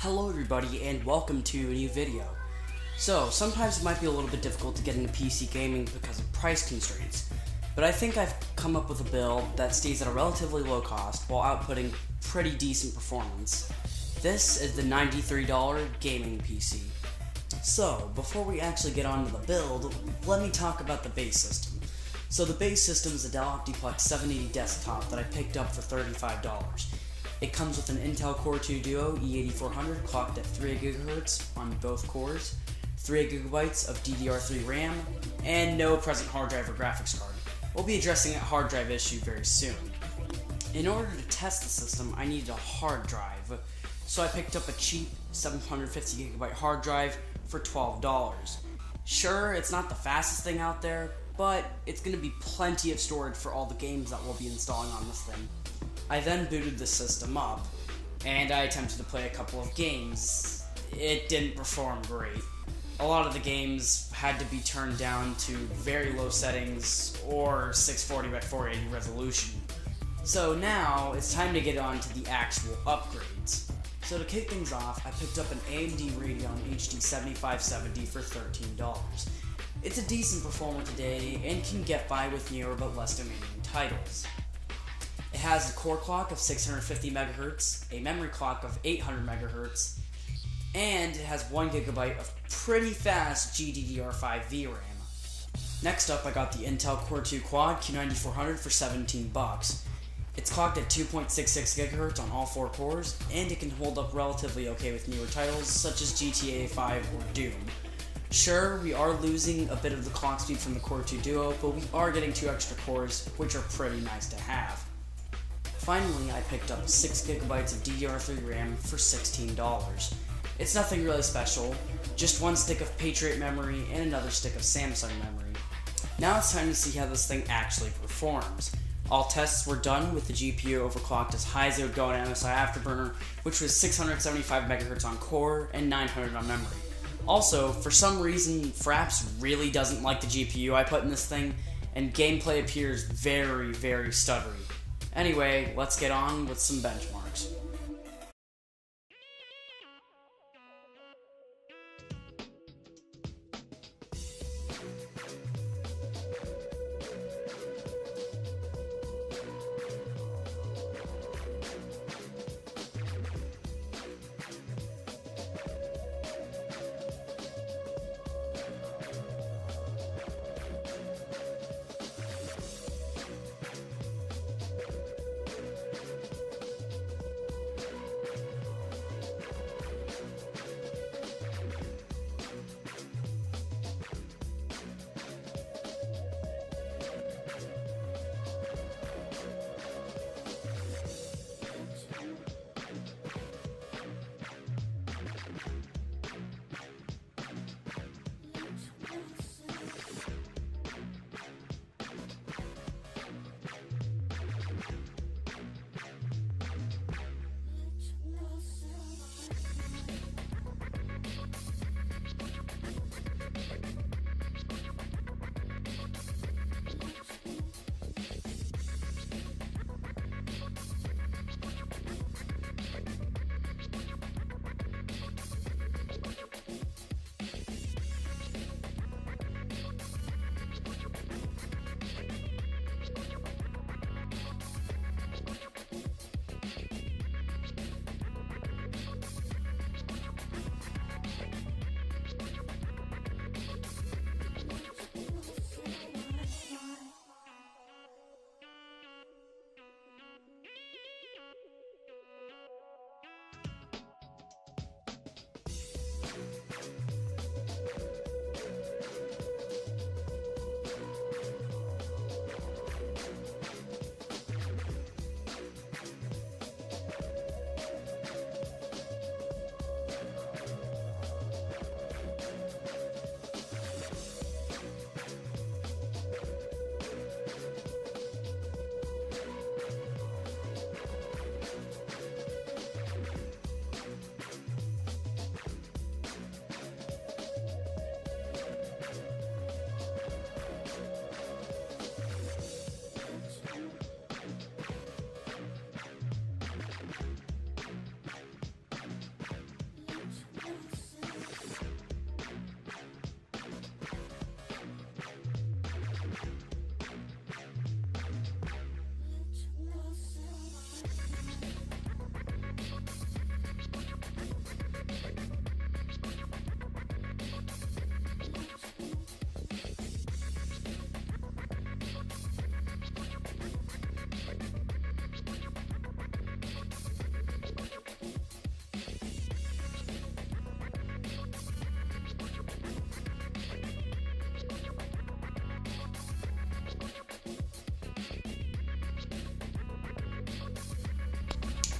Hello everybody and welcome to a new video. So, sometimes it might be a little bit difficult to get into PC gaming because of price constraints, but I think I've come up with a build that stays at a relatively low cost while outputting pretty decent performance. This is the $93 gaming PC. So, before we actually get onto the build, let me talk about the base system. So the base system is a Dell Optiplex 780 desktop that I picked up for $35. It comes with an Intel Core 2 Duo E8400 clocked at 3 GHz on both cores, 3 GB of DDR3 RAM, and no present hard drive or graphics card. We'll be addressing a hard drive issue very soon. In order to test the system, I needed a hard drive, so I picked up a cheap 750 GB hard drive for $12. Sure, it's not the fastest thing out there, but it's going to be plenty of storage for all the games that we'll be installing on this thing. I then booted the system up, and I attempted to play a couple of games. It didn't perform great. A lot of the games had to be turned down to very low settings or 640 by 480 resolution. So now, it's time to get on to the actual upgrades. So to kick things off, I picked up an AMD Radeon HD 7570 for $13. It's a decent performer today and can get by with newer but less demanding titles. It has a core clock of 650 MHz, a memory clock of 800 MHz, and it has 1 GB of pretty fast GDDR5 VRAM. Next up, I got the Intel Core 2 Quad Q9400 for $17. It's clocked at 2.66 GHz on all 4 cores, and it can hold up relatively okay with newer titles such as GTA 5 or Doom. Sure, we are losing a bit of the clock speed from the Core 2 Duo, but we are getting 2 extra cores, which are pretty nice to have. Finally, I picked up 6 GB of DDR3 RAM for $16. It's nothing really special, just one stick of Patriot memory and another stick of Samsung memory. Now it's time to see how this thing actually performs. All tests were done with the GPU overclocked as high as it would go on MSI Afterburner, which was 675 MHz on core and 900 on memory. Also, for some reason, Fraps really doesn't like the GPU I put in this thing, and gameplay appears very, very stuttery. Anyway, let's get on with some benchmarks.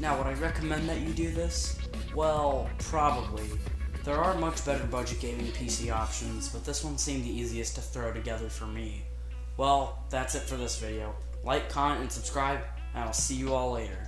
Now, would I recommend that you do this? Well, probably. There are much better budget gaming PC options, but this one seemed the easiest to throw together for me. Well, that's it for this video. Like, comment, and subscribe, and I'll see you all later.